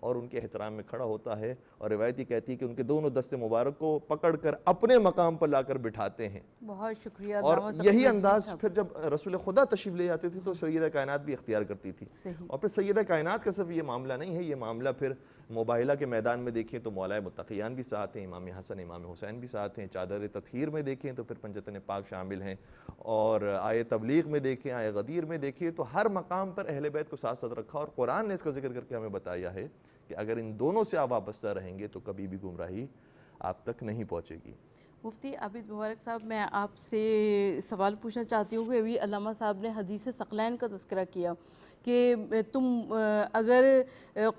اور ان کے احترام میں کھڑا ہوتا ہے، اور روایت یہ کہتی ہے کہ ان کے دونوں دست مبارک کو پکڑ کر اپنے مقام پر لا کر بٹھاتے ہیں۔ بہت شکریہ اور علامہ یہی تقی انداز صاحب۔ پھر جب رسول خدا تشریف لے جاتے تھے تو سیدہ کائنات بھی اختیار کرتی تھی۔ صحیح۔ اور پھر سیدہ کائنات کا صرف یہ معاملہ نہیں ہے، یہ معاملہ پھر مباہلہ کے میدان میں دیکھیں تو مولا متقیان بھی ساتھ ہیں، امام حسن امام حسین بھی ساتھ ہیں، چادر تطہیر میں دیکھیں تو پھر پنجتن پاک شامل ہیں، اور آئے تبلیغ میں دیکھیں، آئے غدیر میں دیکھیں، تو ہر مقام پر اہل بیت کو ساتھ ساتھ رکھا، اور قرآن نے اس کا ذکر کر کے ہمیں بتایا ہے کہ اگر ان دونوں سے آپ وابستہ رہیں گے تو کبھی بھی گمراہی آپ تک نہیں پہنچے گی۔ مفتی عابد مبارک صاحب، میں آپ سے سوال پوچھنا چاہتی ہوں کہ ابھی علامہ صاحب نے حدیث ثقلین کا تذکرہ کیا کہ تم اگر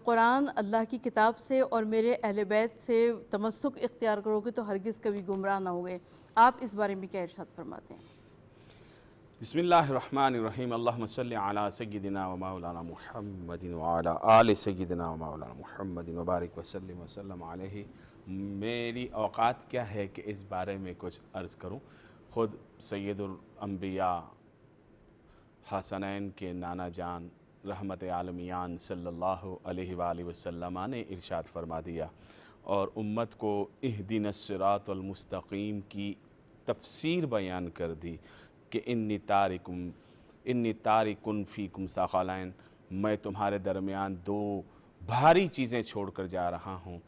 قرآن اللہ کی کتاب سے اور میرے اہل بیت سے تمسک اختیار کرو گے تو ہرگز کبھی گمراہ نہ ہوگے، آپ اس بارے میں کیا ارشاد فرماتے ہیں؟ بسم اللہ الرحمن الرحیم، اللہم صلی علی سیدنا و مولانا محمد وعلی آل سیدنا و مولانا محمد وبارک وسلم علیہ۔ میری اوقات کیا ہے کہ اس بارے میں کچھ عرض کروں۔ خود سید الانبیاء حسنین کے نانا جان رحمت عالمیان صلی اللہ علیہ وآلہ وسلم نے ارشاد فرما دیا اور امت کو اہدنا الصراط المستقیم کی تفسیر بیان کر دی کہ انی تارکن فیکم ثقلین، میں تمہارے درمیان دو بھاری چیزیں چھوڑ کر جا رہا ہوں۔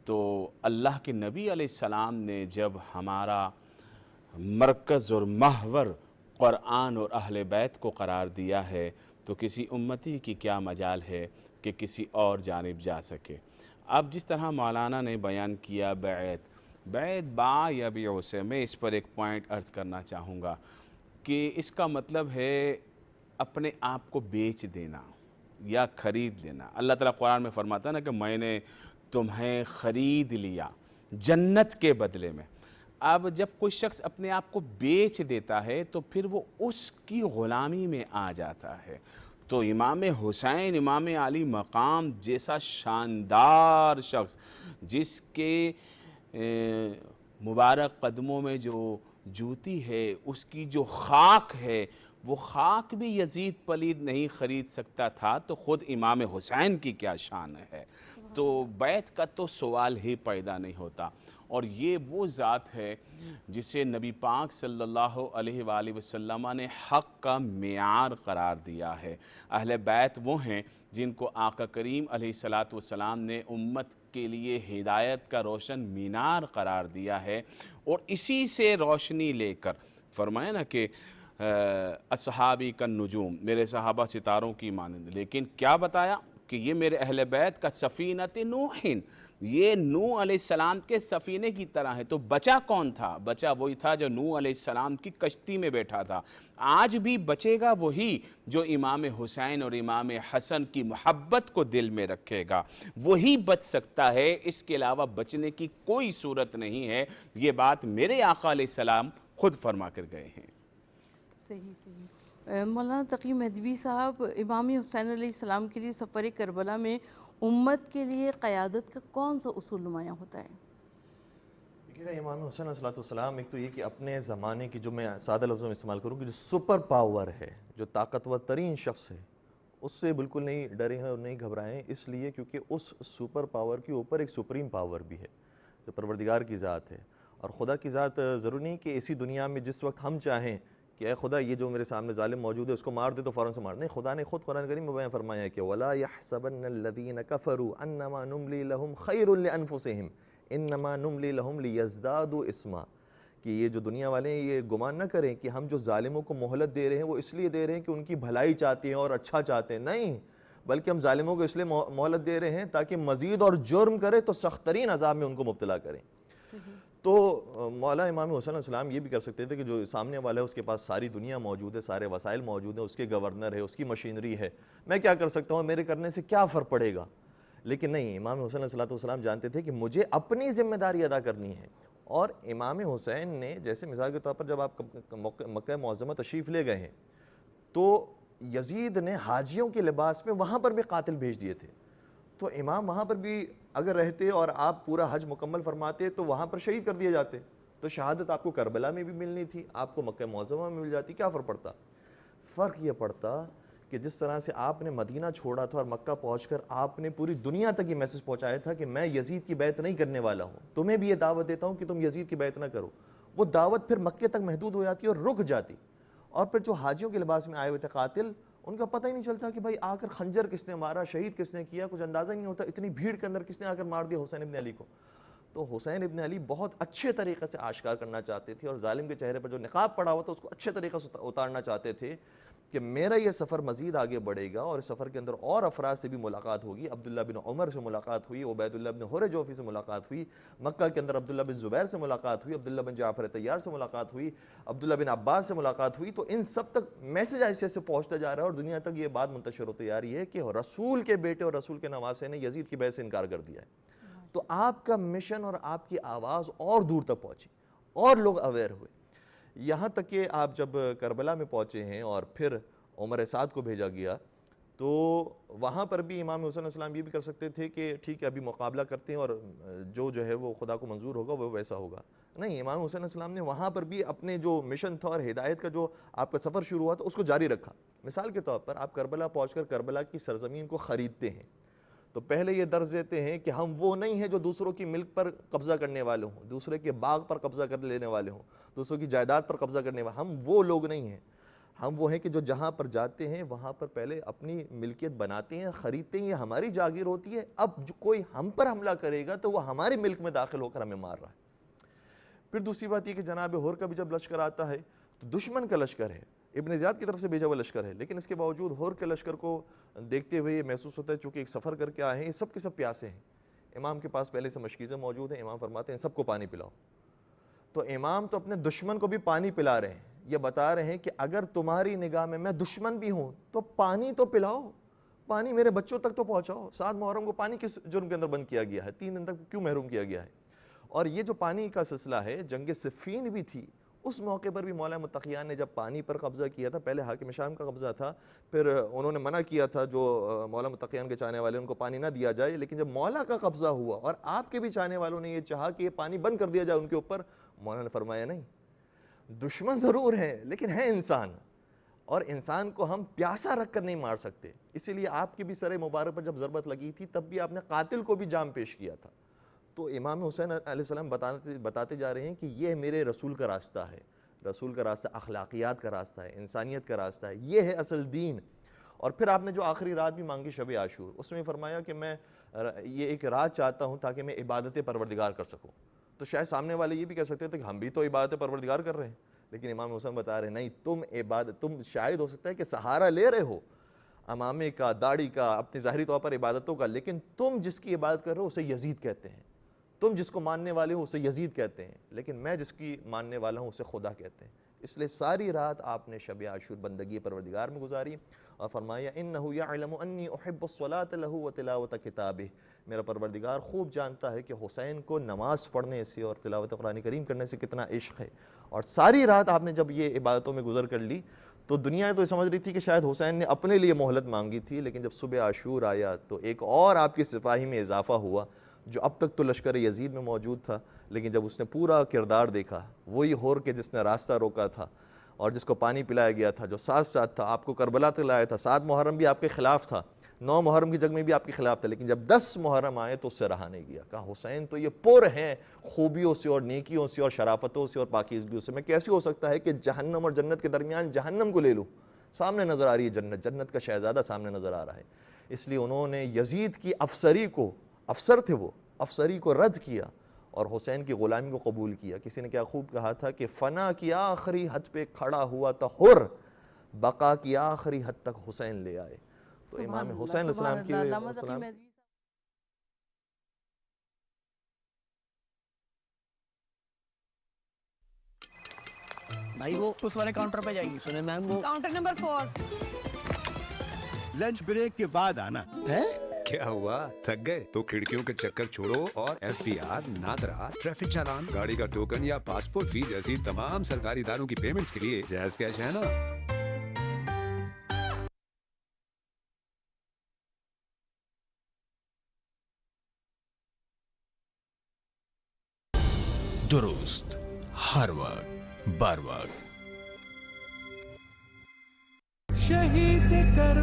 تو اللہ کے نبی علیہ السلام نے جب ہمارا مرکز اور محور قرآن اور اہل بیت کو قرار دیا ہے تو کسی امتی کی کیا مجال ہے کہ کسی اور جانب جا سکے۔ اب جس طرح مولانا نے بیان کیا بیعت با یا بیع سے، میں اس پر ایک پوائنٹ عرض کرنا چاہوں گا کہ اس کا مطلب ہے اپنے آپ کو بیچ دینا یا خرید لینا۔ اللہ تعالیٰ قرآن میں فرماتا ہے نا کہ میں نے تمہیں خرید لیا جنت کے بدلے میں۔ اب جب کوئی شخص اپنے آپ کو بیچ دیتا ہے تو پھر وہ اس کی غلامی میں آ جاتا ہے۔ تو امام حسین امام علی مقام جیسا شاندار شخص، جس کے مبارک قدموں میں جو جوتی ہے، اس کی جو خاک ہے، وہ خاک بھی یزید پلید نہیں خرید سکتا تھا، تو خود امام حسین کی کیا شان ہے۔ تو بیعت کا تو سوال ہی پیدا نہیں ہوتا، اور یہ وہ ذات ہے جسے نبی پاک صلی اللہ علیہ وآلہ وسلم نے حق کا معیار قرار دیا ہے۔ اہل بیت وہ ہیں جن کو آقا کریم علیہ السلام نے امت کے لیے ہدایت کا روشن مینار قرار دیا ہے، اور اسی سے روشنی لے کر فرمایا نا کہ اصحابی کا نجوم، میرے صحابہ ستاروں کی مانند، لیکن کیا بتایا کہ یہ میرے اہل بیت کا سفینۃ نوح، یہ نوح علیہ السلام کے سفینے کی طرح ہے۔ تو بچا کون تھا؟ بچا وہی تھا جو نوح علیہ السلام کی کشتی میں بیٹھا تھا۔ آج بھی بچے گا وہی جو امام حسین اور امام حسن کی محبت کو دل میں رکھے گا، وہی بچ سکتا ہے، اس کے علاوہ بچنے کی کوئی صورت نہیں ہے۔ یہ بات میرے آقا علیہ السلام خود فرما کر گئے ہیں۔ صحیح۔ مولانا تقی مہدوی صاحب، امام حسین علیہ السلام کے لیے سفر کربلا میں امت کے لیے قیادت کا کون سا اصول نمایاں ہوتا ہے؟ دیکھیے امام حسین علیہ السلام، ایک تو یہ کہ اپنے زمانے کی، جو میں سادہ لفظوں میں استعمال کروں کہ جو سپر پاور ہے، جو طاقتور ترین شخص ہے، اس سے بالکل نہیں ڈرے ہیں اور نہیں گھبرائے ہیں، اس لیے کیونکہ اس سپر پاور کے اوپر ایک سپریم پاور بھی ہے جو پروردگار کی ذات ہے۔ اور خدا کی ذات ضروری نہیں کہ اسی دنیا میں جس وقت ہم چاہیں کہ اے خدا یہ جو میرے سامنے ظالم موجود ہے اس کو مار دے تو فوراً سے مار دے، نہیں، خدا نے خود قرآن کریم میں بیان فرمایا ہے کہ وَلَا يَحْسَبَنَّ الَّذِينَ كَفَرُوا أَنَّمَا نُمْلِي لَهُمْ خَيْرٌ لِأَنفُسِهِمْ إِنَّمَا نُمْلِي لَهُمْ لِيَزْدَادُوا إِثْمًا، کہ یہ جو دنیا والے ہیں یہ گمان نہ کریں کہ ہم جو ظالموں کو مہلت دے رہے ہیں وہ اس لیے دے رہے ہیں کہ ان کی بھلائی چاہتے ہیں اور اچھا چاہتے ہیں، نہیں، بلکہ ہم ظالموں کو اس لیے مہلت دے رہے ہیں تاکہ مزید اور جرم کرے تو سخت ترین عذاب میں ان کو مبتلا کریں۔ تو مولا امام حسین علیہ السلام یہ بھی کر سکتے تھے کہ جو سامنے والا ہے اس کے پاس ساری دنیا موجود ہے، سارے وسائل موجود ہیں، اس کے گورنر ہے، اس کی مشینری ہے، میں کیا کر سکتا ہوں، میرے کرنے سے کیا فرق پڑے گا؟ لیکن نہیں، امام حسین علیہ السلام جانتے تھے کہ مجھے اپنی ذمہ داری ادا کرنی ہے۔ اور امام حسین نے، جیسے مثال کے طور پر جب آپ مکہ معظمہ تشریف لے گئے ہیں تو یزید نے حاجیوں کے لباس میں وہاں پر بھی قاتل بھیج دیے تھے، تو امام وہاں پر بھی اگر رہتے اور آپ پورا حج مکمل فرماتے تو وہاں پر شہید کر دیے جاتے، تو شہادت آپ کو کربلا میں بھی ملنی تھی، آپ کو مکہ معظمہ میں مل جاتی، کیا فرق پڑتا؟ فرق یہ پڑتا کہ جس طرح سے آپ نے مدینہ چھوڑا تھا اور مکہ پہنچ کر آپ نے پوری دنیا تک یہ میسج پہنچایا تھا کہ میں یزید کی بیعت نہیں کرنے والا ہوں, تمہیں بھی یہ دعوت دیتا ہوں کہ تم یزید کی بیعت نہ کرو. وہ دعوت پھر مکے تک محدود ہو جاتی اور رک جاتی. اور پھر جو حاجیوں کے لباس میں آئے ہوئے تھے قاتل, ان کا پتہ ہی نہیں چلتا کہ بھائی آ کر خنجر کس نے مارا, شہید کس نے کیا, کچھ اندازہ ہی نہیں ہوتا اتنی بھیڑ کے اندر کس نے آ کر مار دیا حسین ابن علی کو. تو حسین ابن علی بہت اچھے طریقے سے آشکار کرنا چاہتے تھے, اور ظالم کے چہرے پر جو نقاب پڑا ہوا تھا اس کو اچھے طریقے سے اتارنا چاہتے تھے کہ میرا یہ سفر مزید آگے بڑھے گا, اور اس سفر کے اندر اور افراد سے بھی ملاقات ہوگی. عبداللہ بن عمر سے ملاقات ہوئی, عبید اللہ بن حر جوفی سے ملاقات ہوئی, مکہ کے اندر عبداللہ بن زبیر سے ملاقات ہوئی, عبداللہ بن جعفر طیار سے ملاقات ہوئی, عبداللہ بن عباس سے ملاقات ہوئی. تو ان سب تک میسج ایسے ایسے پہنچتا جا رہا ہے, اور دنیا تک یہ بات منتشر ہوتی جا رہی ہے کہ رسول کے بیٹے اور رسول کے نواسے نے یزید کی بیعت سے انکار کر دیا ہے. تو آپ کا مشن اور آپ کی آواز اور دور تک پہنچی, اور لوگ اویئر ہوئے, یہاں تک کہ آپ جب کربلا میں پہنچے ہیں اور پھر عمر سعد کو بھیجا گیا, تو وہاں پر بھی امام حسین علیہ السلام یہ بھی کر سکتے تھے کہ ٹھیک ہے ابھی مقابلہ کرتے ہیں اور جو ہے وہ خدا کو منظور ہوگا وہ ویسا ہوگا. نہیں, امام حسین علیہ السلام نے وہاں پر بھی اپنے جو مشن تھا اور ہدایت کا جو آپ کا سفر شروع ہوا تھا اس کو جاری رکھا. مثال کے طور پر آپ کربلا پہنچ کر کربلا کی سرزمین کو خریدتے ہیں, تو پہلے یہ درج دیتے ہیں کہ ہم وہ نہیں ہیں جو دوسروں کی ملک پر قبضہ کرنے والے ہوں, دوسرے کے باغ پر قبضہ کر لینے والے ہوں, دوسروں کی جائیداد پر قبضہ کرنے والے. ہم وہ لوگ نہیں ہیں. ہم وہ ہیں کہ جو جہاں پر جاتے ہیں وہاں پر پہلے اپنی ملکیت بناتے ہیں, خریدتے ہیں, یہ ہماری جاگیر ہوتی ہے. اب جو کوئی ہم پر حملہ کرے گا تو وہ ہمارے ملک میں داخل ہو کر ہمیں مار رہا ہے. پھر دوسری بات یہ کہ جناب ہور کا بھی جب لشکر آتا ہے تو دشمن کا لشکر ہے, ابن زیاد کی طرف سے بھیجا ہوا لشکر ہے, لیکن اس کے باوجود ہور کے لشکر کو دیکھتے ہوئے یہ محسوس ہوتا ہے چونکہ ایک سفر کر کے آئے ہیں, یہ سب کے سب پیاسے ہیں. امام کے پاس پہلے سے مشکیزیں موجود ہیں, امام فرماتے ہیں سب کو پانی پلاؤ. تو امام تو اپنے دشمن کو بھی پانی پلا رہے ہیں, یہ بتا رہے ہیں کہ اگر تمہاری نگاہ میں دشمن بھی ہوں تو پانی تو پلاؤ, پانی میرے بچوں تک تو پہنچاؤ. 7 محرم کو پانی کس جرم کے اندر بند کیا گیا ہے, 3 دن تک کیوں محروم کیا گیا ہے؟ اور یہ جو پانی کا سلسلہ ہے, جنگ صفین بھی تھی, اس موقع پر بھی مولا متقیان نے جب پانی پر قبضہ کیا تھا, پہلے حاکم شام کا قبضہ تھا, پھر انہوں نے منع کیا تھا جو مولا متقیان کے چاہنے والے ان کو پانی نہ دیا جائے, لیکن جب مولا کا قبضہ ہوا اور آپ کے بھی چاہنے والوں نے یہ چاہا کہ یہ پانی بند کر دیا جائے ان کے اوپر, مولا نے فرمایا نہیں, دشمن ضرور ہیں لیکن ہے انسان, اور انسان کو ہم پیاسا رکھ کر نہیں مار سکتے. اسی لیے آپ کی بھی سر مبارک پر جب ضربت لگی تھی تب بھی آپ نے قاتل کو بھی جام پیش کیا تھا. تو امام حسین علیہ السلام بتاتے جا رہے ہیں کہ یہ میرے رسول کا راستہ ہے, رسول کا راستہ اخلاقیات کا راستہ ہے, انسانیت کا راستہ ہے, یہ ہے اصل دین. اور پھر آپ نے جو آخری رات بھی مانگی شب عاشور, اس میں فرمایا کہ میں یہ ایک رات چاہتا ہوں تاکہ میں عبادت پروردگار کر سکوں. تو شاید سامنے والے یہ بھی کہہ سکتے تھے کہ ہم بھی تو عبادت پروردگار کر رہے ہیں, لیکن امام حسین بتا رہے ہیں نہیں, تم شاید ہو سکتا ہے کہ سہارا لے رہے ہو امامے کا, داڑھی کا, اپنی ظاہری طور پر عبادتوں کا, لیکن تم جس کی عبادت کر رہے ہو اسے یزید کہتے ہیں, تم جس کو ماننے والے ہو اسے یزید کہتے ہیں, لیکن میں جس کی ماننے والا ہوں اسے خدا کہتے ہیں. اس لیے ساری رات آپ نے شب عاشور بندگی پروردگار میں گزاری, اور فرمایا انہ یعلم انی احب الصلاۃ لہ وتلاوۃ کتابہ, میرا پروردگار خوب جانتا ہے کہ حسین کو نماز پڑھنے سے اور تلاوت قرآن کریم کرنے سے کتنا عشق ہے. اور ساری رات آپ نے جب یہ عبادتوں میں گزر کر لی تو دنیا تو سمجھ رہی تھی کہ شاید حسین نے اپنے لیے مہلت مانگی تھی, لیکن جب صبح عاشور آیا تو ایک اور آپ کی سپاہی میں اضافہ ہوا جو اب تک تو لشکر یزید میں موجود تھا, لیکن جب اس نے پورا کردار دیکھا, وہی ہور کے جس نے راستہ روکا تھا اور جس کو پانی پلایا گیا تھا, جو ساتھ تھا, آپ کو کربلا تک لایا تھا, 7 محرم بھی آپ کے خلاف تھا, 9 محرم کی جنگ میں بھی آپ کے خلاف تھا, لیکن جب 10 محرم آئے تو اس سے رہا نہیں گیا. کہا حسین تو یہ پر ہیں خوبیوں سے اور نیکیوں سے اور شرافتوں سے اور پاکیزگیوں سے, میں کیسے ہو سکتا ہے کہ جہنم اور جنت کے درمیان جہنم کو لے لوں, سامنے نظر آ رہی ہے جنت, جنت کا شہزادہ سامنے نظر آ رہا ہے. اس لیے انہوں نے یزید کی افسری کو, افسر تھے وہ, افسری کو رد کیا اور حسین کی غلامی کو قبول کیا. کسی نے کیا خوب کہا تھا کہ فنا کی آخری حد پہ کھڑا ہوا تھا حر, بقا کی آخری حد تک حسین لے آئے. تو امام حسین علیہ السلام کی بھائی وہ اس والے کاؤنٹر پہ جائیے. سنے میم وہ کاؤنٹر نمبر 4. لنچ بریک کے بعد آنا ہے. کیا ہوا, تھک گئے تو کھڑکیوں کے چکر چھوڑو اور FDR, نادرا, ٹریفک چالان, گاڑی کا ٹوکن یا پاسپورٹ فی جیسی تمام سرکاری اداروں کی پیمنٹس کے لیے جیز کیش ہے نا. درست, ہر وقت, بار وقت. شہید کر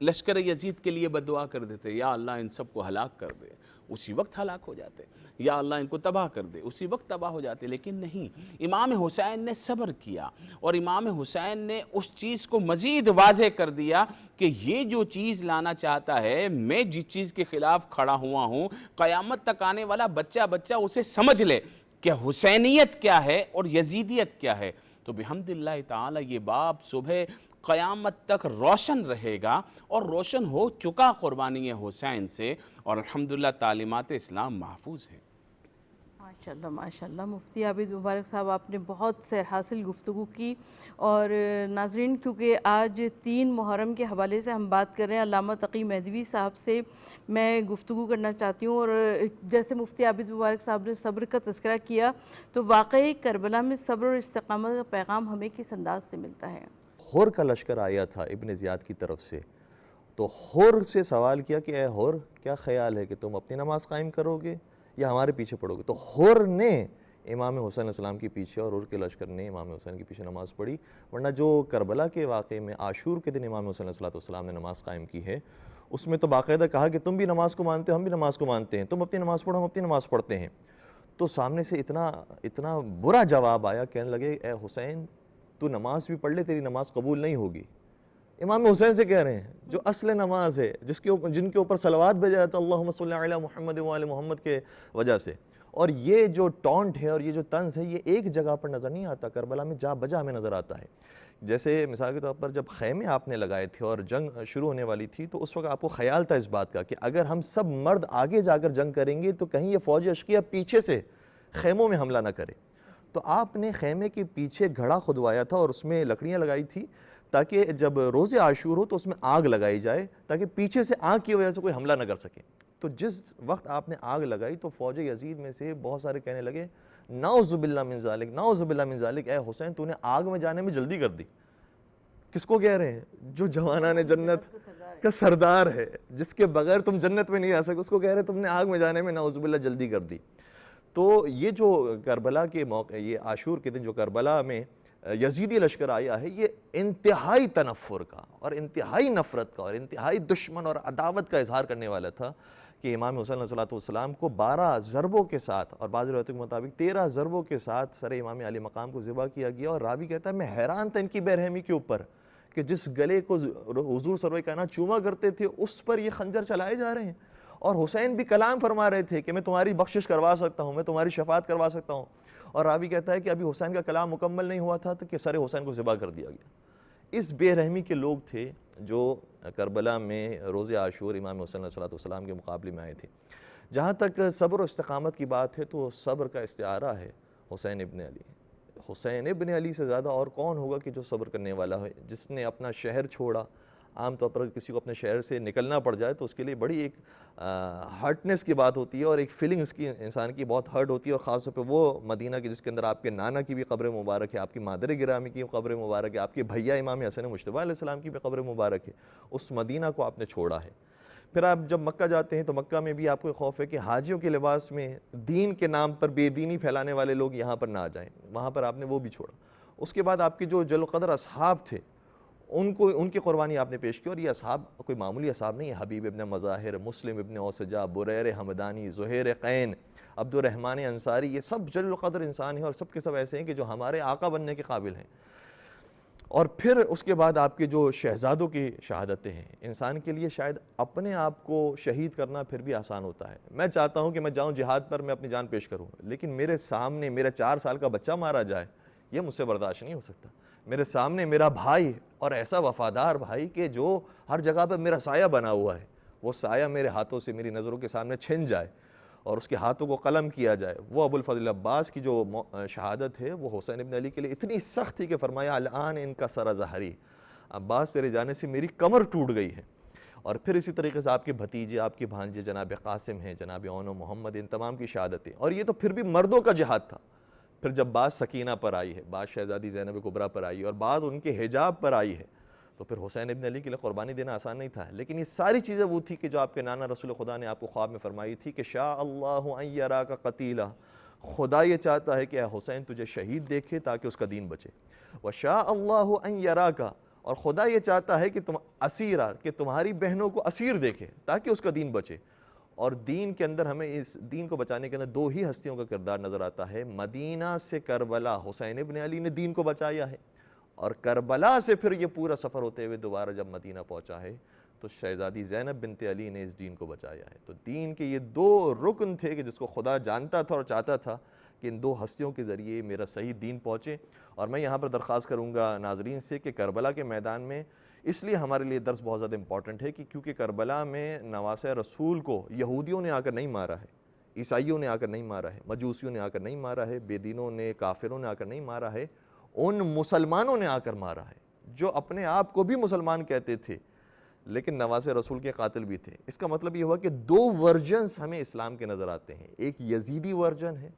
لشکر یزید کے لیے بددعا کر دیتے، یا اللہ ان سب کو ہلاک کر دے، اسی وقت ہلاک ہو جاتے، یا اللہ ان کو تباہ کر دے، اسی وقت تباہ ہو جاتے. لیکن نہیں، امام حسین نے صبر کیا، اور امام حسین نے اس چیز کو مزید واضح کر دیا کہ یہ جو چیز لانا چاہتا ہے، میں جس چیز کے خلاف کھڑا ہوا ہوں، قیامت تک آنے والا بچہ اسے سمجھ لے کہ حسینیت کیا ہے اور یزیدیت کیا ہے. تو بحمد اللہ تعالی یہ باب صبح قیامت تک روشن رہے گا، اور روشن ہو چکا قربانی حسین سے، اور الحمدللہ تعلیمات اسلام محفوظ ہیں. ماشاءاللہ ماشاءاللہ. مفتی عابد مبارک صاحب، آپ نے بہت سیر حاصل گفتگو کی. اور ناظرین، کیونکہ آج 3 محرم کے حوالے سے ہم بات کر رہے ہیں، علامہ تقی مہدوی صاحب سے میں گفتگو کرنا چاہتی ہوں. اور جیسے مفتی عابد مبارک صاحب نے صبر کا تذکرہ کیا، تو واقعی کربلا میں صبر اور استقامت کا پیغام ہمیں کس انداز سے ملتا ہے؟ ہور کا لشکر آیا تھا ابن زیاد کی طرف سے، تو ہور سے سوال کیا کہ اے ہور، کیا خیال ہے کہ تم اپنی نماز قائم کرو گے یا ہمارے پیچھے پڑھو گے؟ تو ہور نے امام حسین علیہ السلام کے پیچھے، اور ہور کے لشکر نے امام حسین کے پیچھے نماز پڑھی. ورنہ جو کربلا کے واقعے میں عاشور کے دن امام حسین علیہ السلام نے نماز قائم کی ہے، اس میں تو باقاعدہ کہا کہ تم بھی نماز کو مانتے ہو، ہم بھی نماز کو مانتے ہیں، تم اپنی نماز پڑھو، ہم اپنی نماز پڑھتے ہیں. تو سامنے سے اتنا برا جواب آیا، کہنے لگے اے حسین تو نماز بھی پڑھ لے، تیری نماز قبول نہیں ہوگی. امام حسین سے کہہ رہے ہیں جو اصل نماز ہے، جن کے اوپر صلوات بھیجا جاتا ہے اللہم صلی علی محمد و آل محمد کے وجہ سے. اور یہ جو ٹونٹ ہے اور یہ جو طنز ہے، یہ ایک جگہ پر نظر نہیں آتا، کربلا میں جا بجا ہمیں نظر آتا ہے. جیسے مثال کے طور پر جب خیمے آپ نے لگائے تھے اور جنگ شروع ہونے والی تھی، تو اس وقت آپ کو خیال تھا اس بات کا کہ اگر ہم سب مرد آگے جا کر جنگ کریں گے تو کہیں یہ فوج اشقیہ پیچھے سے خیموں میں حملہ نہ کرے. تو آپ نے خیمے کے پیچھے گھڑا کھدوایا تھا اور اس میں لکڑیاں لگائی تھی، تاکہ جب روز عاشور ہو تو اس میں آگ لگائی جائے، تاکہ پیچھے سے آگ کی وجہ سے کوئی حملہ نہ کر سکے. تو جس وقت آپ نے آگ لگائی تو فوج یزید میں سے بہت سارے کہنے لگے نعوذ باللہ من ذالک، نعوذ باللہ من ذالک، اے حسین تو نے آگ میں جانے میں جلدی کر دی. کس کو کہہ رہے ہیں؟ جو جوانان جنت کا سردار ہے، جس کے بغیر تم جنت میں نہیں آ سکتے، اس کو کہہ رہے تم نے آگ میں جانے میں نعوذ باللہ جلدی کر دی. تو یہ جو کربلا کے موقع، یہ عاشور کے دن جو کربلا میں یزیدی لشکر آیا ہے، یہ انتہائی تنفر کا اور انتہائی نفرت کا اور انتہائی دشمن اور عداوت کا اظہار کرنے والا تھا کہ امام حسین علیہ السلام کو 12 ضربوں کے ساتھ، اور بعض روایتوں کے مطابق 13 ضربوں کے ساتھ سر امام علی مقام کو ذبح کیا گیا. اور راوی کہتا ہے میں حیران تھا ان کی بے رحمی کے اوپر کہ جس گلے کو حضور سرور کائنات چوما کرتے تھے اس پر یہ خنجر چلائے جا رہے ہیں. اور حسین بھی کلام فرما رہے تھے کہ میں تمہاری بخشش کروا سکتا ہوں، میں تمہاری شفاعت کروا سکتا ہوں. اور راوی کہتا ہے کہ ابھی حسین کا کلام مکمل نہیں ہوا تھا تو کہ سر حسین کو ذبح کر دیا گیا. اس بے رحمی کے لوگ تھے جو کربلا میں روز عاشور امام حسین علیہ السلام کے مقابلے میں آئے تھے. جہاں تک صبر و استقامت کی بات ہے تو صبر کا استعارہ ہے حسین ابن علی. حسین ابن علی سے زیادہ اور کون ہوگا کہ جو صبر کرنے والا ہے، جس نے اپنا شہر چھوڑا. عام طور پر کسی کو اپنے شہر سے نکلنا پڑ جائے تو اس کے لیے بڑی ایک ہرٹنس کی بات ہوتی ہے اور ایک فیلنگز کی انسان کی بہت ہرٹ ہوتی ہے. اور خاص طور پہ وہ مدینہ کی جس کے اندر آپ کے نانا کی بھی قبر مبارک ہے، آپ کی مادر گرامی کی قبر مبارک ہے، آپ کے بھیا امام حسن مجتبیٰ علیہ السلام کی بھی قبر مبارک ہے. اس مدینہ کو آپ نے چھوڑا ہے. پھر آپ جب مکہ جاتے ہیں تو مکہ میں بھی آپ کو خوف ہے کہ حاجیوں کے لباس میں دین کے نام پر بے دینی پھیلانے والے لوگ یہاں پر نہ آ جائیں. وہاں پر آپ نے وہ بھی چھوڑا. اس کے بعد آپ کے جو جل قدر اصحاب تھے ان کی قربانی آپ نے پیش کی. اور یہ اصحاب کوئی معمولی اصحاب نہیں ہے. حبیب ابن مظاہر، مسلم ابن اوسجا، بریر حمدانی، زہیر قین، عبد الرحمن انصاری، یہ سب جل قدر انسان ہیں اور سب کے سب ایسے ہیں کہ جو ہمارے آقا بننے کے قابل ہیں. اور پھر اس کے بعد آپ کے جو شہزادوں کی شہادتیں ہیں. انسان کے لیے شاید اپنے آپ کو شہید کرنا پھر بھی آسان ہوتا ہے. میں چاہتا ہوں کہ میں جاؤں جہاد پر، میں اپنی جان پیش کروں، لیکن میرے سامنے میرا 4 سال کا بچہ مارا جائے، یہ مجھ سے برداشت نہیں ہو سکتا. میرے سامنے میرا بھائی، اور ایسا وفادار بھائی کہ جو ہر جگہ پہ میرا سایہ بنا ہوا ہے، وہ سایہ میرے ہاتھوں سے میری نظروں کے سامنے چھن جائے اور اس کے ہاتھوں کو قلم کیا جائے. وہ ابو الفضل عباس کی جو شہادت ہے وہ حسین ابن علی کے لیے اتنی سخت تھی کہ فرمایا الان ان کا سر ظہری، عباس تیرے جانے سے میری کمر ٹوٹ گئی ہے. اور پھر اسی طریقے سے آپ کے بھتیجے، آپ کے بھانجے جناب قاسم ہیں، جناب اون و محمد، ان تمام کی شہادتیں. اور یہ تو پھر بھی مردوں کا جہاد تھا. پھر جب بات سکینہ پر آئی ہے، بات شہزادی زینب کبریٰ پر آئی ہے، اور بات ان کے حجاب پر آئی ہے، تو پھر حسین ابن علی کے لیے قربانی دینا آسان نہیں تھا. لیکن یہ ساری چیزیں وہ تھی کہ جو آپ کے نانا رسول خدا نے آپ کو خواب میں فرمائی تھی کہ شاء اللہ ان یراک قتیلا، خدا یہ چاہتا ہے کہ اے حسین تجھے شہید دیکھے تاکہ اس کا دین بچے. وشاء اللہ ان یراک، اور خدا یہ چاہتا ہے کہ تم اسیرہ، کہ تمہاری بہنوں کو اسیر دیکھے تاکہ اس کا دین بچے. اور دین کے اندر ہمیں اس دین کو بچانے کے اندر دو ہی ہستیوں کا کردار نظر آتا ہے. مدینہ سے کربلا حسین ابن علی نے دین کو بچایا ہے، اور کربلا سے پھر یہ پورا سفر ہوتے ہوئے دوبارہ جب مدینہ پہنچا ہے تو شہزادی زینب بنت علی نے اس دین کو بچایا ہے. تو دین کے یہ دو رکن تھے کہ جس کو خدا جانتا تھا اور چاہتا تھا کہ ان دو ہستیوں کے ذریعے میرا صحیح دین پہنچے. اور میں یہاں پر درخواست کروں گا ناظرین سے کہ کربلا کے میدان میں اس لیے ہمارے لیے درس بہت زیادہ امپورٹنٹ ہے کہ کیونکہ کربلا میں نواسۂ رسول کو یہودیوں نے آ کر نہیں مارا ہے، عیسائیوں نے آ کر نہیں مارا ہے، مجوسیوں نے آ کر نہیں مارا ہے، بے دینوں نے، کافروں نے آ کر نہیں مارا ہے، ان مسلمانوں نے آ کر مارا ہے جو اپنے آپ کو بھی مسلمان کہتے تھے لیکن نواسۂ رسول کے قاتل بھی تھے. اس کا مطلب یہ ہوا کہ دو ورژنز ہمیں اسلام کے نظر آتے ہیں، ایک یزیدی ورژن ہے،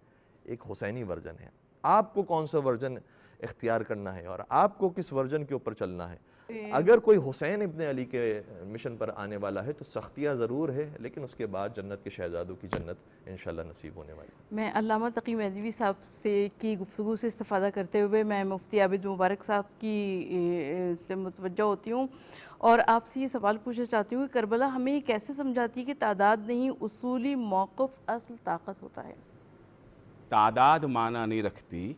ایک حسینی ورژن ہے. آپ کو کون سا ورژن اختیار کرنا ہے اور آپ کو کس ورژن کے اوپر چلنا ہے؟ اگر کوئی حسین ابن علی کے مشن پر آنے والا ہے تو سختیاں ضرور ہے، لیکن اس کے بعد جنت کے شہزادوں کی جنت انشاءاللہ نصیب ہونے والی ہے. میں علامہ تقی مہدوی صاحب سے کی گفتگو سے استفادہ کرتے ہوئے میں مفتی عابد مبارک صاحب کی سے متوجہ ہوتی ہوں اور آپ سے یہ سوال پوچھنا چاہتی ہوں کہ کربلا ہمیں یہ کیسے سمجھاتی ہے کہ تعداد نہیں، اصولی موقف اصل طاقت ہوتا ہے؟ تعداد معنی نہیں رکھتی،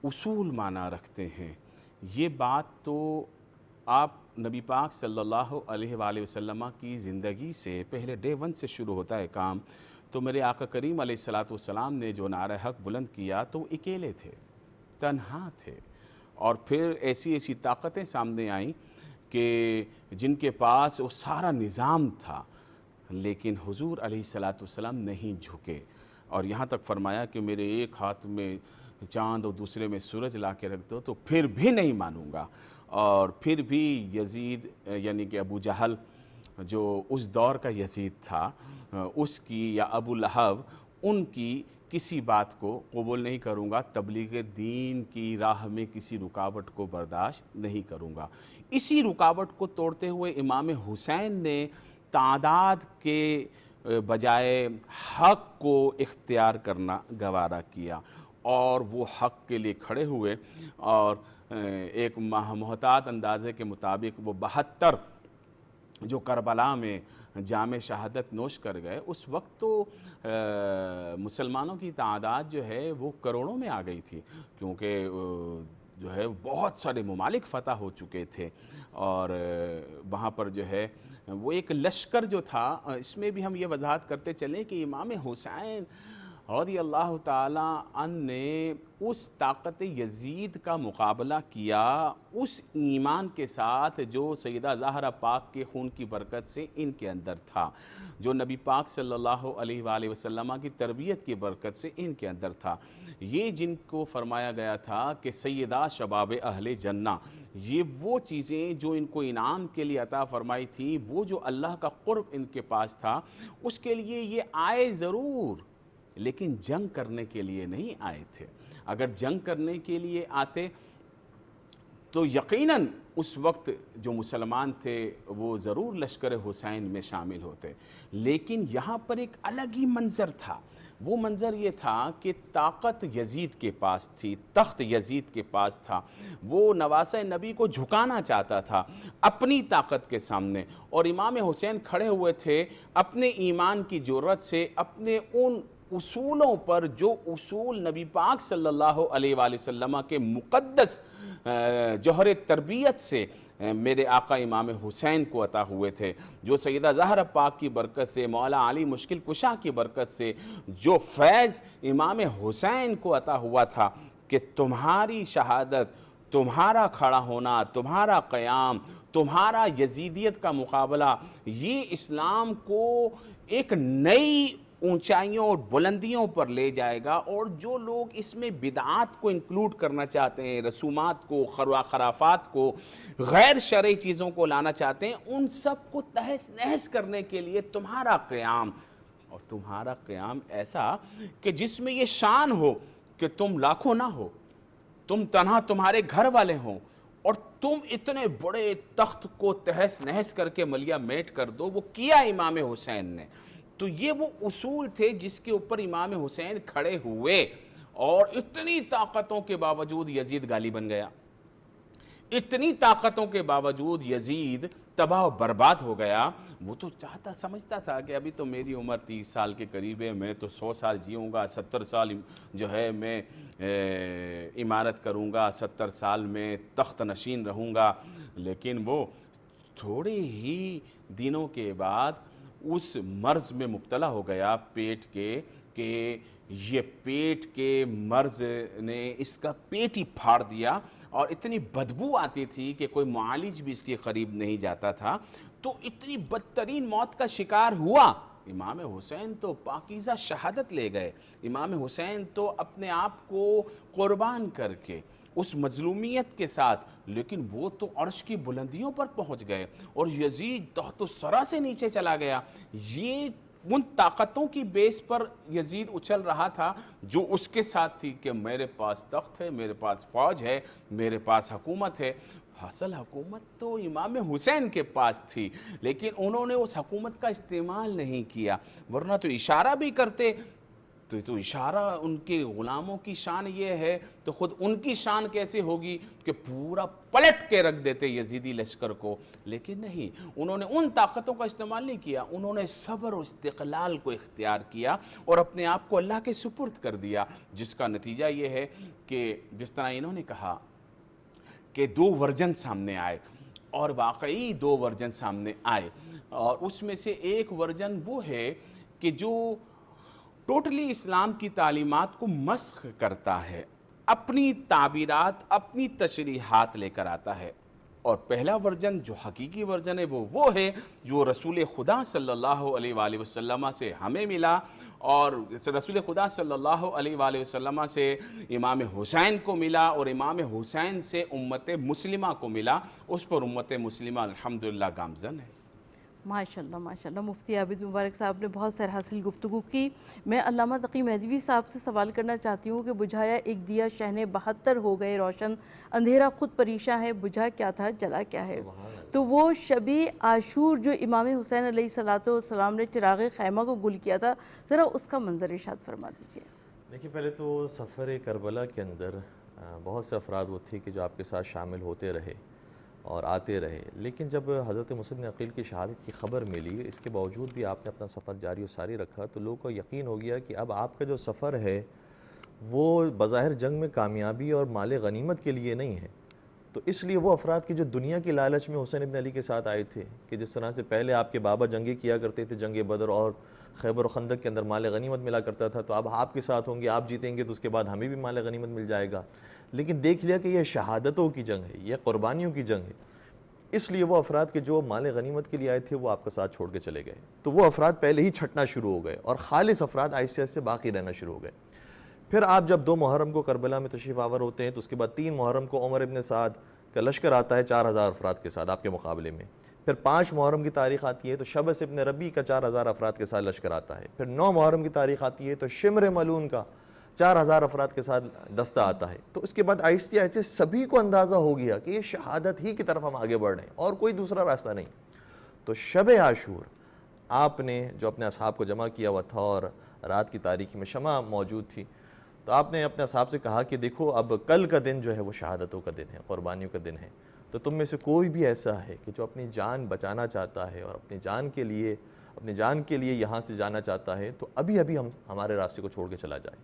اصول معنی رکھتے ہیں. یہ بات تو آپ نبی پاک صلی اللہ علیہ وآلہ وسلم کی زندگی سے پہلے ڈے ون سے شروع ہوتا ہے کام. تو میرے آقا کریم علیہ السلام نے جو نعرہ حق بلند کیا تو وہ اکیلے تھے، تنہا تھے، اور پھر ایسی ایسی طاقتیں سامنے آئیں کہ جن کے پاس وہ سارا نظام تھا، لیکن حضور علیہ السلام نہیں جھکے. اور یہاں تک فرمایا کہ میرے ایک ہاتھ میں چاند اور دوسرے میں سورج لا کے رکھ دو تو پھر بھی نہیں مانوں گا. اور پھر بھی یزید یعنی کہ ابو جہل جو اس دور کا یزید تھا، اس کی یا ابو لہب، ان کی کسی بات کو قبول نہیں کروں گا، تبلیغ دین کی راہ میں کسی رکاوٹ کو برداشت نہیں کروں گا. اسی رکاوٹ کو توڑتے ہوئے امام حسین نے تعداد کے بجائے حق کو اختیار کرنا گوارا کیا اور وہ حق کے لیے کھڑے ہوئے. اور ایک محتاط اندازے کے مطابق وہ 72 جو کربلا میں جام شہادت نوش کر گئے، اس وقت تو مسلمانوں کی تعداد جو ہے وہ کروڑوں میں آ گئی تھی، کیونکہ جو ہے بہت سارے ممالک فتح ہو چکے تھے. اور وہاں پر جو ہے وہ ایک لشکر جو تھا، اس میں بھی ہم یہ وضاحت کرتے چلیں کہ امام حسین رضی اللہ تعالی عنہ نے اس طاقت یزید کا مقابلہ کیا اس ایمان کے ساتھ جو سیدہ زہرا پاک کے خون کی برکت سے ان کے اندر تھا، جو نبی پاک صلی اللہ علیہ وآلہ وسلم کی تربیت کی برکت سے ان کے اندر تھا. یہ جن کو فرمایا گیا تھا کہ سیدہ شباب اہل جنہ، یہ وہ چیزیں جو ان کو انعام کے لیے عطا فرمائی تھی، وہ جو اللہ کا قرب ان کے پاس تھا، اس کے لیے یہ آئے ضرور، لیکن جنگ کرنے کے لیے نہیں آئے تھے. اگر جنگ کرنے کے لیے آتے تو یقیناً اس وقت جو مسلمان تھے وہ ضرور لشکر حسین میں شامل ہوتے. لیکن یہاں پر ایک الگ ہی منظر تھا. وہ منظر یہ تھا کہ طاقت یزید کے پاس تھی، تخت یزید کے پاس تھا. وہ نواسہ نبی کو جھکانا چاہتا تھا اپنی طاقت کے سامنے، اور امام حسین کھڑے ہوئے تھے اپنے ایمان کی جرأت سے، اپنے ان اصولوں پر جو اصول نبی پاک صلی اللہ علیہ وآلہ وسلم کے مقدس جوہر تربیت سے میرے آقا امام حسین کو عطا ہوئے تھے، جو سیدہ زہرا پاک کی برکت سے، مولا علی مشکل کشا کی برکت سے جو فیض امام حسین کو عطا ہوا تھا کہ تمہاری شہادت، تمہارا کھڑا ہونا، تمہارا قیام، تمہارا یزیدیت کا مقابلہ، یہ اسلام کو ایک نئی اونچائیوں اور بلندیوں پر لے جائے گا. اور جو لوگ اس میں بدعات کو انکلوڈ کرنا چاہتے ہیں، رسومات کو، خرافات کو، غیر شرعی چیزوں کو لانا چاہتے ہیں، ان سب کو تہس نہس کرنے کے لیے تمہارا قیام، اور تمہارا قیام ایسا کہ جس میں یہ شان ہو کہ تم لاکھوں نہ ہو، تم تنہا تمہارے گھر والے ہوں، اور تم اتنے بڑے تخت کو تہس نہس کر کے ملیا میٹ کر دو. وہ کیا امام حسین نے. تو یہ وہ اصول تھے جس کے اوپر امام حسین کھڑے ہوئے، اور اتنی طاقتوں کے باوجود یزید غالب بن گیا. اتنی طاقتوں کے باوجود یزید تباہ و برباد ہو گیا. وہ تو سمجھتا تھا کہ ابھی تو میری عمر 30 سال کے قریب ہے, میں تو 100 سال جیوں گا, 70 سال جو ہے میں عمارت کروں گا, 70 سال میں تخت نشین رہوں گا. لیکن وہ تھوڑے ہی دنوں کے بعد اس مرض میں مبتلا ہو گیا پیٹ کے, کہ یہ پیٹ کے مرض نے اس کا پیٹ ہی پھاڑ دیا, اور اتنی بدبو آتی تھی کہ کوئی معالج بھی اس کے قریب نہیں جاتا تھا. تو اتنی بدترین موت کا شکار ہوا. امام حسین تو پاکیزہ شہادت لے گئے. امام حسین تو اپنے آپ کو قربان کر کے اس مظلومیت کے ساتھ, لیکن وہ تو عرش کی بلندیوں پر پہنچ گئے, اور یزید تحت الثری سے نیچے چلا گیا. یہ ان طاقتوں کی بیس پر یزید اچھل رہا تھا جو اس کے ساتھ تھی, کہ میرے پاس تخت ہے, میرے پاس فوج ہے, میرے پاس حکومت ہے. اصل حکومت تو امام حسین کے پاس تھی, لیکن انہوں نے اس حکومت کا استعمال نہیں کیا. ورنہ تو اشارہ بھی کرتے, تو اشارہ ان کے غلاموں کی شان یہ ہے, تو خود ان کی شان کیسے ہوگی کہ پورا پلٹ کے رکھ دیتے یزیدی لشکر کو. لیکن نہیں, انہوں نے ان طاقتوں کا استعمال نہیں کیا, انہوں نے صبر و استقلال کو اختیار کیا اور اپنے آپ کو اللہ کے سپرد کر دیا, جس کا نتیجہ یہ ہے کہ جس طرح انہوں نے کہا کہ 2 ورژن سامنے آئے, اور واقعی 2 ورژن سامنے آئے, اور اس میں سے ایک ورژن وہ ہے کہ جو ٹوٹلی اسلام کی تعلیمات کو مسخ کرتا ہے, اپنی تعبیرات, اپنی تشریحات لے کر آتا ہے. اور پہلا ورژن جو حقیقی ورژن ہے وہ ہے جو رسول خدا صلی اللہ علیہ وآلہ وسلم سے ہمیں ملا, اور رسول خدا صلی اللہ علیہ وآلہ وسلم سے امام حسین کو ملا, اور امام حسین سے امت مسلمہ کو ملا. اس پر امت مسلمہ الحمدللہ گامزن ہے. ماشاءاللہ ماشاءاللہ. مفتی عابد مبارک صاحب نے بہت سیر حاصل گفتگو کی. میں علامہ تقی مہدوی صاحب سے سوال کرنا چاہتی ہوں کہ بجھایا ایک دیا شہنے 72 ہو گئے روشن, اندھیرا خود پریشاں ہے, بجھا کیا تھا جلا کیا ہے. تو وہ شب عاشور جو امام حسین علیہ السلام نے چراغ خیمہ کو گل کیا تھا, ذرا اس کا منظر ارشاد فرما دیجیے. دیکھیے, پہلے تو سفر کربلا کے اندر بہت سے افراد وہ تھے کہ جو آپ کے ساتھ شامل ہوتے رہے اور آتے رہے, لیکن جب حضرت مصعب بن عقیل کی شہادت کی خبر ملی, اس کے باوجود بھی آپ نے اپنا سفر جاری و ساری رکھا, تو لوگوں کو یقین ہو گیا کہ اب آپ کا جو سفر ہے وہ بظاہر جنگ میں کامیابی اور مال غنیمت کے لیے نہیں ہے. تو اس لیے وہ افراد کی جو دنیا کی لالچ میں حسین ابن علی کے ساتھ آئے تھے, کہ جس طرح سے پہلے آپ کے بابا جنگیں کیا کرتے تھے, جنگ بدر اور خیبر و خندق کے اندر مال غنیمت ملا کرتا تھا, تو اب آپ کے ساتھ ہوں گے, آپ جیتیں گے تو اس کے بعد ہمیں بھی مال غنیمت مل جائے گا. لیکن دیکھ لیا کہ یہ شہادتوں کی جنگ ہے, یہ قربانیوں کی جنگ ہے, اس لیے وہ افراد کے جو مال غنیمت کے لیے آئے تھے وہ آپ کا ساتھ چھوڑ کے چلے گئے. تو وہ افراد پہلے ہی چھٹنا شروع ہو گئے, اور خالص افراد آہستہ آہستہ باقی رہنا شروع ہو گئے. پھر آپ جب 2 محرم کو کربلا میں تشریف آور ہوتے ہیں, تو اس کے بعد 3 محرم کو عمر ابن سعد کا لشکر آتا ہے 4000 افراد کے ساتھ آپ کے مقابلے میں. پھر 5 محرم کی تاریخ آتی ہے تو شبس ابن ربی کا 4000 افراد کے ساتھ لشکر آتا ہے. پھر 9 محرم کی تاریخ آتی ہے تو شمر ملون کا 4000 افراد کے ساتھ دستہ آتا ہے. تو اس کے بعد آہستہ آہستہ سبھی کو اندازہ ہو گیا کہ یہ شہادت ہی کی طرف ہم آگے بڑھ رہے ہیں اور کوئی دوسرا راستہ نہیں. تو شب عاشور آپ نے جو اپنے اصحاب کو جمع کیا ہوا تھا, اور رات کی تاریکی میں شمع موجود تھی, تو آپ نے اپنے اصحاب سے کہا کہ دیکھو اب کل کا دن جو ہے وہ شہادتوں کا دن ہے, قربانیوں کا دن ہے. تو تم میں سے کوئی بھی ایسا ہے کہ جو اپنی جان بچانا چاہتا ہے اور اپنی جان کے لیے یہاں سے جانا چاہتا ہے, تو ابھی ہم ہمارے راستے کو چھوڑ کے چلا جائے.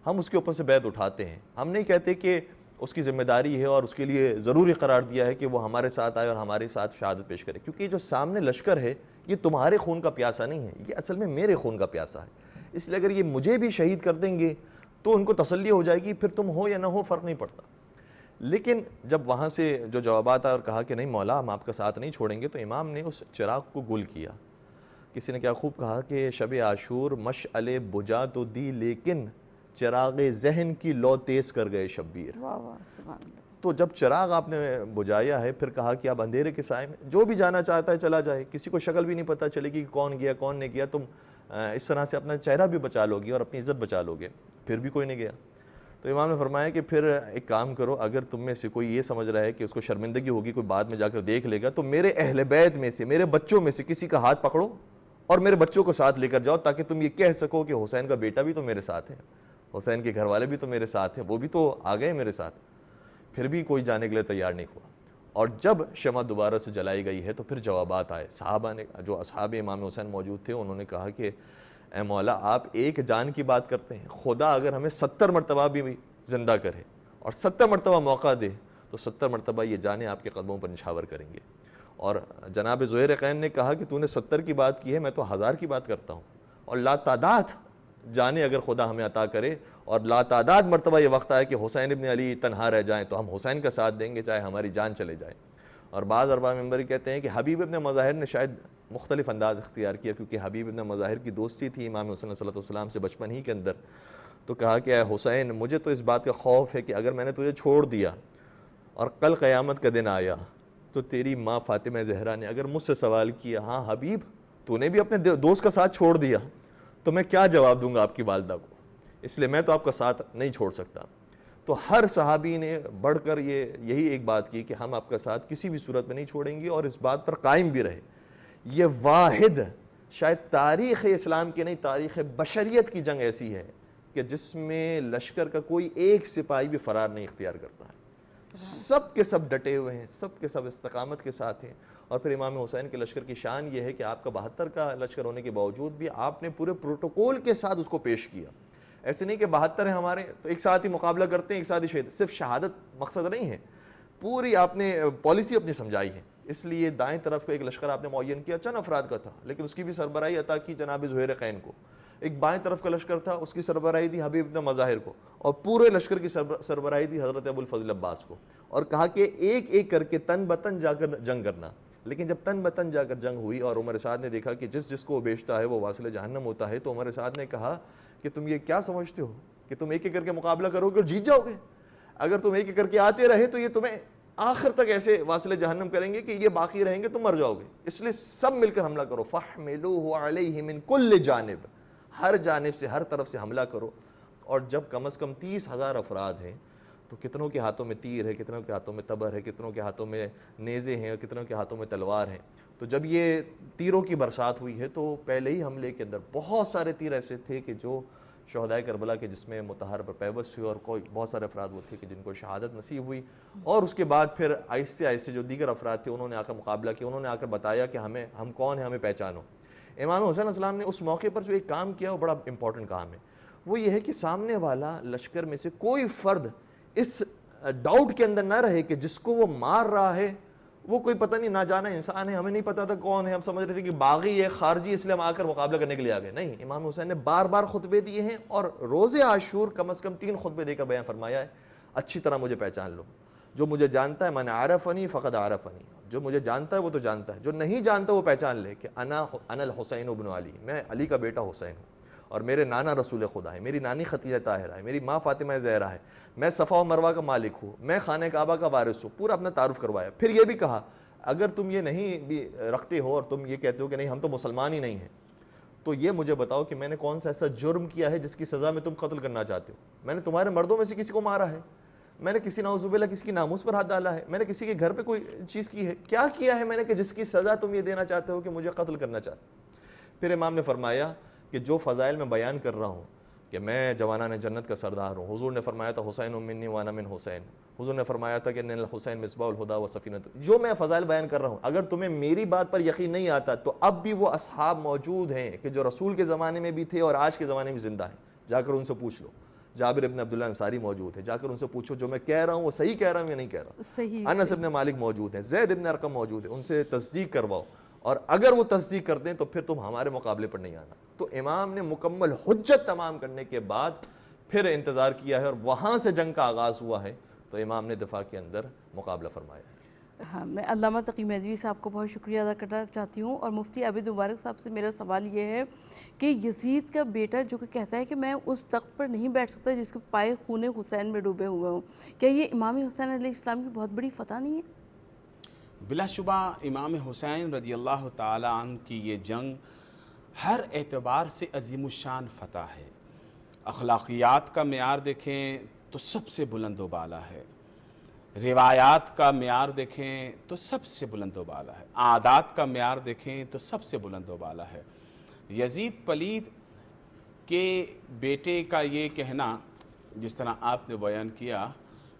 ہم اس کے اوپر سے بیعت اٹھاتے ہیں. ہم نہیں کہتے کہ اس کی ذمہ داری ہے اور اس کے لیے ضروری قرار دیا ہے کہ وہ ہمارے ساتھ آئے اور ہمارے ساتھ شہادت پیش کرے, کیونکہ یہ جو سامنے لشکر ہے یہ تمہارے خون کا پیاسا نہیں ہے, یہ اصل میں میرے خون کا پیاسا ہے. اس لیے اگر یہ مجھے بھی شہید کر دیں گے تو ان کو تسلی ہو جائے گی, پھر تم ہو یا نہ ہو فرق نہیں پڑتا. لیکن جب وہاں سے جو جوابات آئے اور کہا کہ نہیں مولا ہم آپ کا ساتھ نہیں چھوڑیں گے, تو امام نے اس چراغ کو گل کیا. کسی نے کیا خوب کہا کہ شب عاشور مشعل بجا تو دی لیکن چراغ ذہن کی لو تیز کر گئے شبیر. تو جب چراغ آپ نے بجھایا ہے, پھر کہا کہ اب اندھیرے کے سائے میں جو بھی جانا چاہتا ہے چلا جائے, کسی کو شکل بھی نہیں پتہ چلے گی کہ کون گیا کون نہیں گیا, تم اس طرح سے اپنا چہرہ بھی بچا لو گے اور اپنی عزت بچا لو گے. پھر بھی کوئی نہیں گیا. تو امام نے فرمایا کہ پھر ایک کام کرو, اگر تم میں سے کوئی یہ سمجھ رہا ہے کہ اس کو شرمندگی ہوگی, کوئی بعد میں جا کر دیکھ لے گا, تو میرے اہل بیت میں سے, میرے بچوں میں سے کسی کا ہاتھ پکڑو اور میرے بچوں کو ساتھ لے کر جاؤ, تاکہ تم یہ کہہ سکو کہ حسین کا بیٹا بھی تو میرے ساتھ ہے, حسین کے گھر والے بھی تو میرے ساتھ ہیں, وہ بھی تو آ گئے میرے ساتھ. پھر بھی کوئی جانے کے لیے تیار نہیں ہوا. اور جب شمع دوبارہ سے جلائی گئی ہے تو پھر جوابات آئے. صحابہ نے, جو اصحاب امام حسین موجود تھے, انہوں نے کہا کہ اے مولا آپ ایک جان کی بات کرتے ہیں, خدا اگر ہمیں 70 مرتبہ بھی زندہ کرے اور 70 مرتبہ موقع دے تو 70 مرتبہ یہ جانیں آپ کے قدموں پر نچھاور کریں گے. اور جناب زہیرقین نے کہا کہ تو نے 70 کی بات کی ہے, میں تو 1000 کی بات کرتا ہوں, اور لا تعداد جانے اگر خدا ہمیں عطا کرے اور لا تعداد مرتبہ یہ وقت آئے کہ حسین ابن علی تنہا رہ جائیں تو ہم حسین کا ساتھ دیں گے چاہے ہماری جان چلے جائے. اور بعض ارباب منبری کہتے ہیں کہ حبیب ابن مظاہر نے شاید مختلف انداز اختیار کیا, کیونکہ حبیب ابن مظاہر کی دوستی تھی امام حسین صلی اللہ علیہ وسلم سے بچپن ہی کے اندر. تو کہا کہ اے حسین مجھے تو اس بات کا خوف ہے کہ اگر میں نے تجھے چھوڑ دیا اور کل قیامت کا دن آیا تو تیری ماں فاطمہ زہرا نے اگر مجھ سے سوال کیا ہاں حبیب تو نے بھی اپنے دوست کا ساتھ چھوڑ دیا, تو میں کیا جواب دوں گا آپ کی والدہ کو, اس لیے میں تو آپ کا ساتھ نہیں چھوڑ سکتا. تو ہر صحابی نے بڑھ کر یہی ایک بات کی کہ ہم آپ کا ساتھ کسی بھی صورت میں نہیں چھوڑیں گے اور اس بات پر قائم بھی رہے. یہ واحد شاید تاریخ اسلام کی نہیں تاریخ بشریت کی جنگ ایسی ہے کہ جس میں لشکر کا کوئی ایک سپاہی بھی فرار نہیں اختیار کرتا ہے, سب کے سب ڈٹے ہوئے ہیں, سب کے سب استقامت کے ساتھ ہیں. اور پھر امام حسین کے لشکر کی شان یہ ہے کہ آپ کا 72 کا لشکر ہونے کے باوجود بھی آپ نے پورے پروٹوکول کے ساتھ اس کو پیش کیا. ایسے نہیں کہ 72 ہیں ہمارے تو ایک ساتھ ہی مقابلہ کرتے ہیں, ایک ساتھ ہی شہید, صرف شہادت مقصد نہیں ہے, پوری آپ نے پالیسی اپنی سمجھائی ہے. اس لیے دائیں طرف کا ایک لشکر آپ نے معین کیا, چند افراد کا تھا لیکن اس کی بھی سربراہی عطا کی جناب زہیرقین کو. ایک بائیں طرف کا لشکر تھا, اس کی سربراہی دی حبیب ابن مظاہر کو, اور پورے لشکر کی سربراہی دی حضرت ابو الفضل عباس کو. اور کہا کہ ایک ایک کر کے تن بتن جا کر جنگ کرنا. لیکن جب تن بتن جا کر جنگ ہوئی اور عمر سعد نے دیکھا کہ جس کو وہ بیچتا ہے وہ واصل جہنم ہوتا ہے, تو عمر سعد نے کہا کہ تم یہ کیا سمجھتے ہو کہ تم ایک ایک کر کے مقابلہ کرو گے اور جیت جاؤ گے؟ اگر تم ایک ایک کر کے آتے رہے تو یہ تمہیں آخر تک ایسے واصل جہنم کریں گے کہ یہ باقی رہیں گے, تم مر جاؤ گے. اس لیے سب مل کر حملہ کرو. فَحْمِلُوهُ عَلَيْهِ مِنْ كُلِّ جانب, ہر جانب سے, ہر طرف سے حملہ کرو. اور جب کم از کم 30,000 افراد ہیں تو کتنوں کے ہاتھوں میں تیر ہے, کتنوں کے ہاتھوں میں تبر ہے, کتنوں کے ہاتھوں میں نیزے ہیں اور کتنوں کے ہاتھوں میں تلوار ہیں. تو جب یہ تیروں کی برسات ہوئی ہے تو پہلے ہی حملے کے اندر بہت سارے تیر ایسے تھے کہ جو شہدائے کربلا کے جسم مطہر پر پیوست ہوئے, اور کوئی بہت سارے افراد وہ تھے کہ جن کو شہادت نصیب ہوئی. اور اس کے بعد پھر آہستہ آہستہ جو دیگر افراد تھے انہوں نے آ کر مقابلہ کیا, انہوں نے آ کر بتایا کہ ہم کون ہیں, ہمیں پہچانو. امام حسین علیہ السلام نے اس موقع پر جو ایک کام کیا وہ بڑا امپورٹنٹ کام ہے. وہ یہ ہے کہ سامنے والا لشکر میں سے کوئی فرد اس ڈاؤٹ کے اندر نہ رہے کہ جس کو وہ مار رہا ہے وہ کوئی پتہ نہیں, نہ جانا انسان ہے, ہمیں نہیں پتا تھا کون ہے, ہم سمجھ رہے تھے کہ باغی ہے, خارجی, اس لیے ہم آ کر مقابلہ کرنے کے لیے آ گئے. نہیں, امام حسین نے بار بار خطبے دیے ہیں اور روز عاشور کم از کم 3 خطبے دے کر بیان فرمایا ہے اچھی طرح مجھے پہچان لو. جو مجھے جانتا ہے من عرفنی فقد عرفنی, جو مجھے جانتا ہے وہ تو جانتا ہے, جو نہیں جانتا وہ پہچان لے کہ انا الحسین ابن علی, میں علی کا بیٹا حسین ہوں, اور میرے نانا رسول خدا ہے, میری نانی خدیجہ طاہرہ ہے, میری ماں فاطمہ زہرا ہے, میں صفا و مروہ کا مالک ہوں, میں خانہ کعبہ کا وارث ہوں. پورا اپنا تعارف کروایا. پھر یہ بھی کہا اگر تم یہ نہیں بھی رکھتے ہو اور تم یہ کہتے ہو کہ نہیں ہم تو مسلمان ہی نہیں ہیں, تو یہ مجھے بتاؤ کہ میں نے کون سا ایسا جرم کیا ہے جس کی سزا میں تم قتل کرنا چاہتے ہو؟ میں نے تمہارے مردوں میں سے کسی کو مارا ہے, میں نے کسی نعوذ باللہ کسی کی ناموس پر ہاتھ ڈالا ہے, میں نے کسی کے گھر پہ کوئی چیز کی ہے, کیا کیا ہے میں نے کہ جس کی سزا تم یہ دینا چاہتے ہو کہ مجھے قتل کرنا چاہتے ہو؟ پھر امام نے فرمایا کہ جو فضائل میں بیان کر رہا ہوں کہ میں جوانان جنت کا سردار ہوں, حضور نے فرمایا تھا حسین منی وانا من حسین, حضور نے فرمایا تھا کہ ان الحسین مصباح الہدی و سفینۃ, جو میں فضائل بیان کر رہا ہوں اگر تمہیں میری بات پر یقین نہیں آتا تو اب بھی وہ اصحاب موجود ہیں کہ جو رسول کے زمانے میں بھی تھے اور آج کے زمانے میں زندہ ہیں, جا کر ان سے پوچھ لو. جابر ابن عبداللہ انصاری موجود ہے, جا کر ان سے پوچھو جو میں کہہ رہا ہوں وہ صحیح کہہ رہا ہوں یا نہیں کہہ رہا. انس ابن مالک موجود ہیں, زید ابن ارقم موجود ہے, ان سے تصدیق کرواؤ, اور اگر وہ تصدیق کر دیں تو پھر تم ہمارے مقابلے پر نہیں آنا. تو امام نے مکمل حجت تمام کرنے کے بعد پھر انتظار کیا ہے, اور وہاں سے جنگ کا آغاز ہوا ہے, تو امام نے دفاع کے اندر مقابلہ فرمایا ہے. ہاں, میں علامہ تقی مہدوی صاحب کو بہت شکریہ ادا کرنا چاہتی ہوں. اور مفتی عابد مبارک صاحب سے میرا سوال یہ ہے کہ یزید کا بیٹا جو کہ کہتا ہے کہ میں اس تخت پر نہیں بیٹھ سکتا جس کے پائے خون حسین میں ڈوبے ہوئے ہوں, کیا یہ امام حسین علیہ السلام کی بہت بڑی فتح نہیں ہے؟ بلا شبہ امام حسین رضی اللہ تعالی عنہ کی یہ جنگ ہر اعتبار سے عظیم الشان فتح ہے. اخلاقیات کا معیار دیکھیں تو سب سے بلند و بالا ہے, روایات کا معیار دیکھیں تو سب سے بلند و بالا ہے, عادات کا معیار دیکھیں تو سب سے بلند و بالا ہے. یزید پلید کے بیٹے کا یہ کہنا جس طرح آپ نے بیان کیا,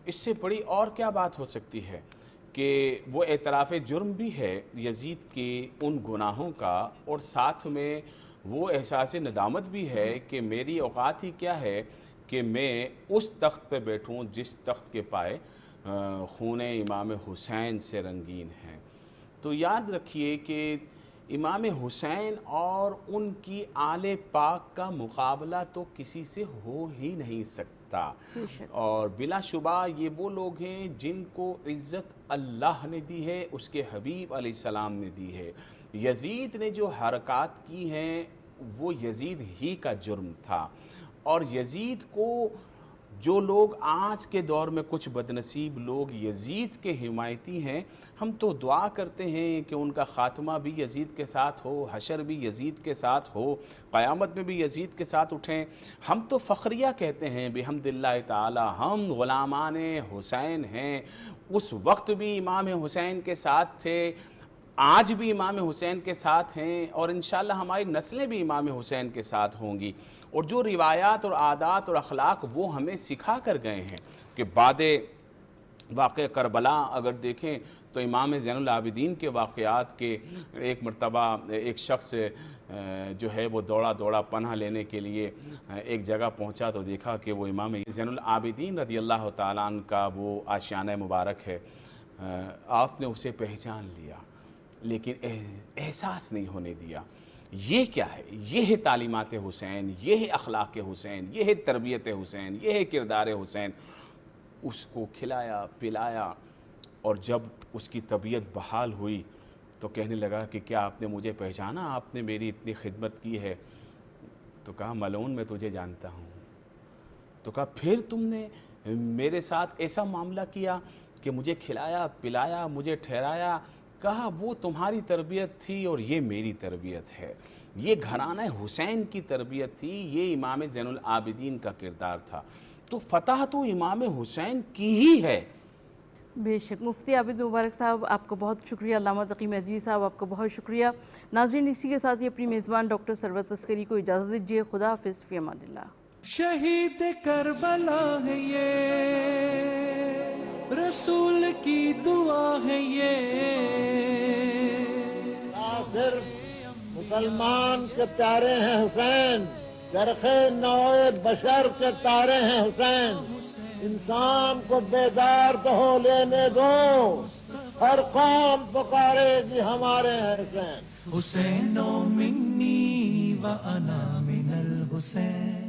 اس سے بڑی اور کیا بات ہو سکتی ہے کہ وہ اعتراف جرم بھی ہے یزید کے ان گناہوں کا، اور ساتھ میں وہ احساس ندامت بھی ہے کہ میری اوقات ہی کیا ہے کہ میں اس تخت پہ بیٹھوں جس تخت کے پائے خون امام حسین سے رنگین ہیں۔ تو یاد رکھیے کہ امام حسین اور ان کی آل پاک کا مقابلہ تو کسی سے ہو ہی نہیں سکتا، اور بلا شبہ یہ وہ لوگ ہیں جن کو عزت اللہ نے دی ہے، اس کے حبیب علیہ السلام نے دی ہے۔ یزید نے جو حرکات کی ہیں وہ یزید ہی کا جرم تھا، اور یزید کو جو لوگ آج کے دور میں کچھ بدنصیب لوگ یزید کے حمایتی ہیں، ہم تو دعا کرتے ہیں کہ ان کا خاتمہ بھی یزید کے ساتھ ہو، حشر بھی یزید کے ساتھ ہو، قیامت میں بھی یزید کے ساتھ اٹھیں۔ ہم تو فخریہ کہتے ہیں بحمد اللہ تعالی ہم غلامان حسین ہیں، اس وقت بھی امام حسین کے ساتھ تھے، آج بھی امام حسین کے ساتھ ہیں، اور انشاءاللہ ہماری نسلیں بھی امام حسین کے ساتھ ہوں گی۔ اور جو روایات اور عادات اور اخلاق وہ ہمیں سکھا کر گئے ہیں کہ بعد واقع کربلا اگر دیکھیں تو امام زین العابدین کے واقعات کے ایک مرتبہ ایک شخص جو ہے وہ دوڑا پناہ لینے کے لیے ایک جگہ پہنچا تو دیکھا کہ وہ امام زین العابدین رضی اللہ تعالیٰ عنہ کا وہ آشیانہ مبارک ہے۔ آپ نے اسے پہچان لیا لیکن احساس نہیں ہونے دیا۔ یہ کیا ہے؟ یہ ہے تعلیمات حسین، یہ ہے اخلاق حسین، یہ ہے تربیت حسین، یہ ہے کردار حسین۔ اس کو کھلایا پلایا، اور جب اس کی طبیعت بحال ہوئی تو کہنے لگا کہ کیا آپ نے مجھے پہچانا؟ آپ نے میری اتنی خدمت کی ہے۔ تو کہا ملعون میں تجھے جانتا ہوں۔ تو کہا پھر تم نے میرے ساتھ ایسا معاملہ کیا کہ مجھے کھلایا پلایا، مجھے ٹھہرایا؟ کہا وہ تمہاری تربیت تھی اور یہ میری تربیت ہے، یہ گھرانہ حسین کی تربیت تھی، یہ امام زین العابدین کا کردار تھا۔ تو فتح تو امام حسین کی ہی ہے۔ بے شک مفتی عابد مبارک صاحب آپ کا بہت شکریہ، علامہ تقی مہدوی صاحب آپ کا بہت شکریہ۔ ناظرین اسی کے ساتھ ہی اپنی میزبان ڈاکٹر ثروت عسکری کو اجازت دیجیے۔ خدا حافظ، فی امان اللہ۔ شہید کربلا ہے یہ، رسول کی دعا ہے یہ، صرف مسلمان کے پیارے ہیں حسین، چرخ نوع بشر کے تارے ہیں حسین، انسان کو بیدار تو ہو لینے دو، ہر قوم پکارے گی ہمارے ہیں حسین۔ حسین منی و انا من الحسین۔